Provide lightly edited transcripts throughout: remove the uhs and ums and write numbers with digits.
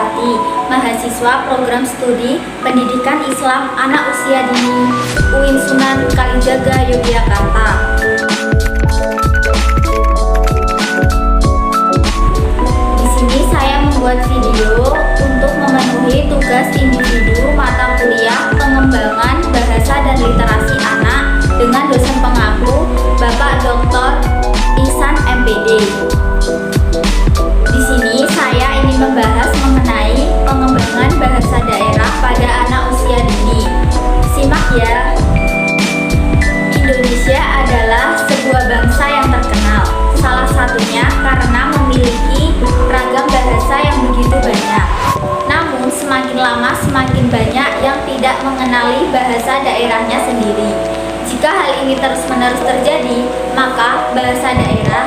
Saraswati, mahasiswa program studi Pendidikan Islam Anak Usia Dini UIN Sunan Kalijaga, Yogyakarta. Di sini saya membuat video untuk memenuhi tugas individu mata kuliah pengembangan bahasa dan literasi anak dengan dosen pengaku Bapak Dr. Ihsan MPD. Di sini saya ingin membahas mengenai pengembangan bahasa daerah pada anak usia dini. Simak ya. Indonesia adalah sebuah bangsa yang terkenal, salah satunya karena memiliki ragam bahasa yang begitu banyak. Namun semakin lama semakin banyak yang tidak mengenali bahasa daerahnya sendiri. Jika hal ini terus-menerus terjadi, maka bahasa daerah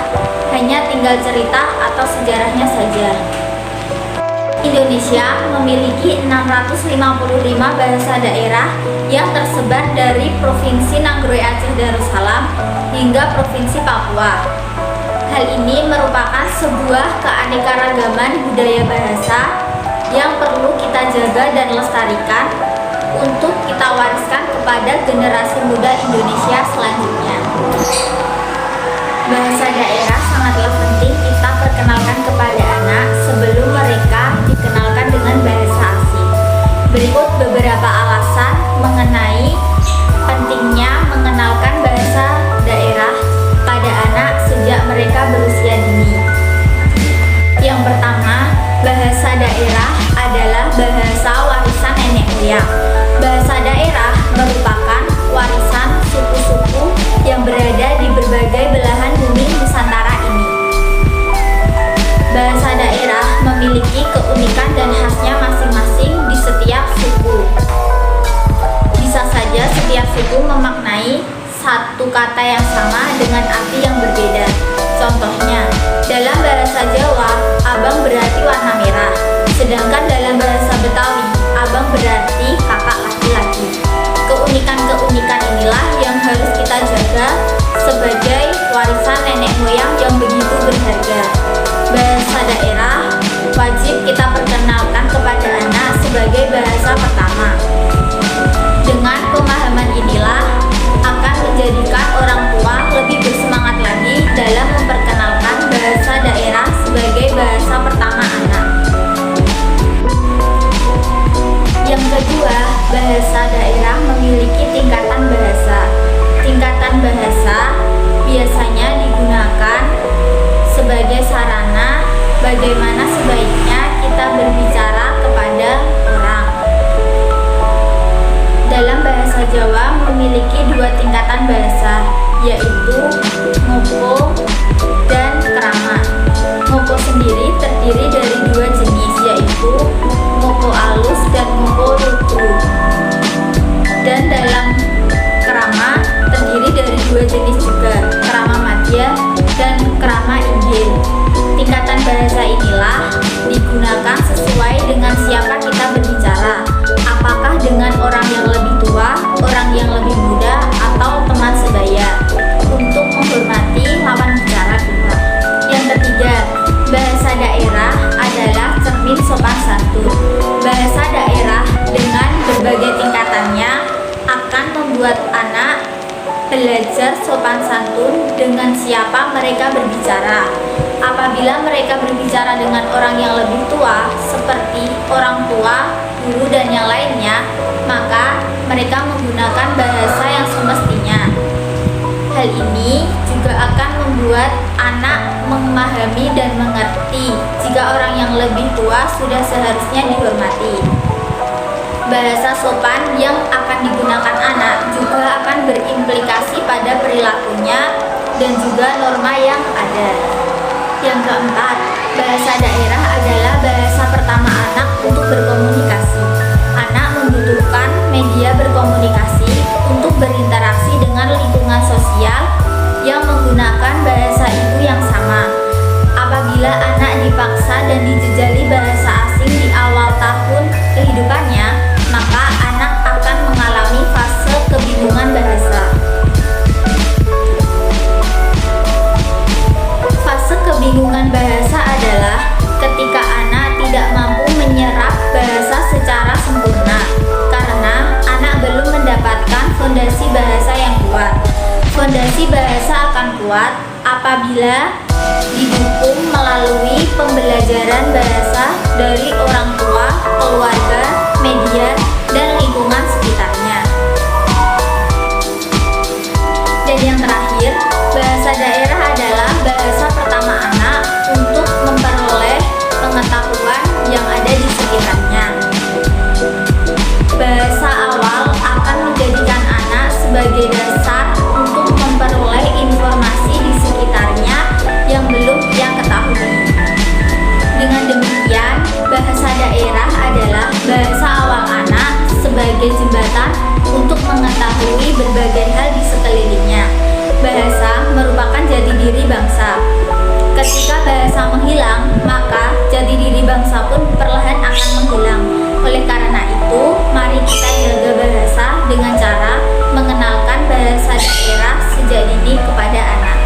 hanya tinggal cerita atau sejarahnya saja. Indonesia memiliki 655 bahasa daerah yang tersebar dari Provinsi Nanggroe Aceh Darussalam hingga Provinsi Papua. Hal ini merupakan sebuah keanekaragaman budaya bahasa yang perlu kita jaga dan lestarikan untuk kita wariskan kepada generasi muda Indonesia selanjutnya. Bahasa daerah sangatlah penting kita perkenalkan kepada anak sebelum mereka dikenalkan dengan bahasa asing. Berikut beberapa alasan mengenai pentingnya mengenalkan bahasa daerah pada anak sejak mereka berusia dini. Yang pertama, bahasa daerah adalah bahasa warisan nenek moyang. Bahasa daerah merupakan warisan suku-suku yang berada di berbagai belahan bumi Nusantara ini. Bahasa daerah memiliki keunikan dan khasnya masing-masing di setiap suku. Bisa saja setiap suku memaknai satu kata yang sama dengan arti yang berbeda. Contohnya, dalam bahasa Jawa, abang berarti warna merah, sedangkan dalam bahasa Betawi, abang berarti kakak laki-laki. Keunikan-keunikan inilah yang harus kita jaga sebagai warisan nenek moyang yang begitu berharga. Bahasa daerah wajib kita perkenalkan kepada anak sebagai bahasa pertama. Dengan pemahaman inilah akan menjadikan orang tua lebih bersemangat lagi dalam memperkenalkan bahasa daerah sebagai bahasa pertama anak. Yang kedua, bahasa daerah memiliki tingkatan bahasa. Tingkatan bahasa biasanya digunakan sebagai sarana bagaimana sebaiknya kita berbicara kepada orang. Dalam bahasa Jawa memiliki dua tingkatan bahasa, yaitu ngoko dan krama. Ngoko sendiri terdiri dari dua jenis, yaitu ngoko alus dan ngoko lutu. Dan dalam krama terdiri dari dua jenis juga, krama madya dan krama inggil. Tingkatan bahasa inilah digunakan sesuai dengan siapa kita berbicara, apakah dengan orang yang lebih tua, orang yang lebih muda, atau teman sebaya, untuk menghormati lawan bicara kita. Yang ketiga, bahasa daerah adalah cermin sopan santun. Bahasa daerah dengan berbagai tingkatannya akan membuat anak belajar sopan santun dengan siapa mereka berbicara. Apabila mereka berbicara dengan orang yang lebih tua, seperti orang tua, guru, dan yang lainnya, maka mereka menggunakan bahasa yang semestinya. Hal ini juga akan membuat anak memahami dan mengerti jika orang yang lebih tua sudah seharusnya dihormati. Bahasa sopan yang akan digunakan anak juga akan berimplikasi pada perilakunya dan juga norma yang ada. Yang keempat, bahasa daerah adalah bahasa pertama anak untuk berkomunikasi. Anak membutuhkan media berkomunikasi untuk berinteraksi dengan lingkungan sosial yang menggunakan bahasa ibu yang sama. Apabila anak dipaksa dan dijejali bahasa asing di awal tahun kehidupannya, maka anak akan mengalami fase kebingungan bahasa. Fase kebingungan bahasa adalah ketika anak tidak mampu Fondasi bahasa akan kuat apabila didukung melalui pembelajaran bahasa dari orang tua, keluarga, media, dan lingkungan sekitarnya. Dan yang terakhir, bahasa daerah adalah bahasa pertama anak untuk memperoleh pengetahuan yang ada di sekitarnya. Bahasa awal akan menjadikan anak sebagai dasar untuk memperoleh informasi di sekitarnya yang belum ia ketahui. Dengan demikian, bahasa daerah adalah bahasa awal anak sebagai jembatan untuk mengetahui berbagai hal di sekelilingnya. Bahasa merupakan jati diri bangsa. Ketika bahasa menghilang, maka jati diri bangsa pun perlahan akan menghilang. Oleh karena itu, mari kita jaga bahasa dengan cara mengenalkan bahasa daerah sejak dini kepada anak.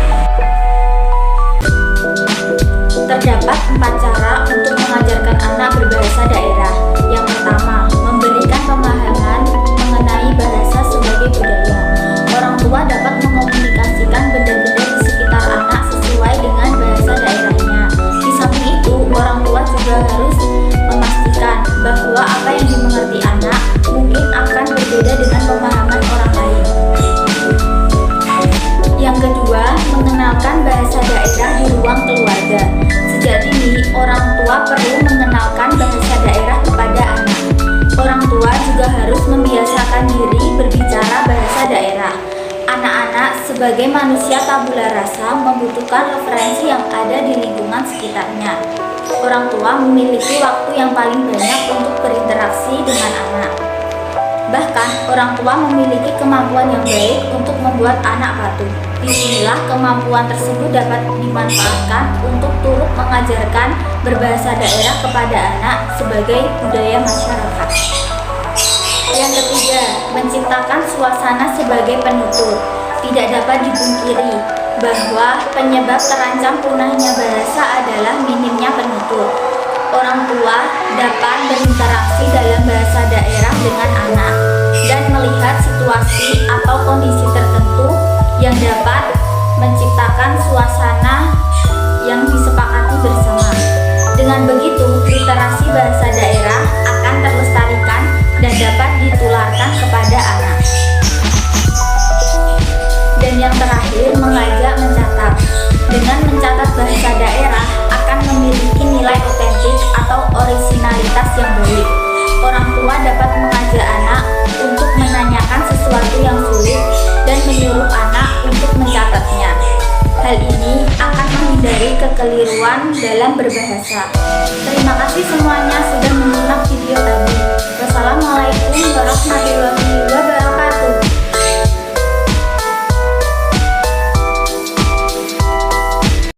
Terdapat 4 cara untuk mengajarkan anak berbahasa daerah. Yang pertama, memberikan pemahaman mengenai bahasa sebagai budaya. Orang tua dapat mengomunikasikan benda-benda di sekitar anak sesuai dengan bahasa daerahnya. Di samping itu, orang tua juga harus memastikan bahwa apa yang dimengerti anak mungkin akan berbeda dengan pemahaman orang lain. Yang kedua, mengenalkan bahasa daerah di ruang keluarga. Sejak dini, orang tua perlu mengenalkan bahasa daerah kepada anak. Orang tua juga harus membiasakan diri berbicara bahasa daerah. Anak-anak sebagai manusia tabula rasa membutuhkan referensi yang ada di lingkungan sekitarnya. Orang tua memiliki waktu yang paling banyak untuk berinteraksi dengan anak. Bahkan, orang tua memiliki kemampuan yang baik untuk membuat anak patuh. Disinilah kemampuan tersebut dapat dimanfaatkan untuk turut mengajarkan berbahasa daerah kepada anak sebagai budaya masyarakat. Yang ketiga, menciptakan suasana sebagai penutur. Tidak dapat dipungkiri bahwa penyebab terancam punahnya bahasa adalah minimnya penutur. Orang tua dapat berinteraksi dalam bahasa daerah dengan anak dan melihat situasi atau kondisi tertentu yang dapat menciptakan suasana yang disepakati bersama. Dengan begitu, literasi bahasa daerah akan terlestarikan dan dapat ditularkan kepada anak. Dan yang terakhir, mengajak mencatat. Dengan mencatat bahasa daerah akan memiliki nilai otentik atau orisinalitas yang baik. Orang tua dapat mengajak anak untuk menanyakan sesuatu yang sulit dan menyuruh anak untuk mencatatnya. Hal ini akan menghindari kekeliruan dalam berbahasa. Terima kasih semuanya sudah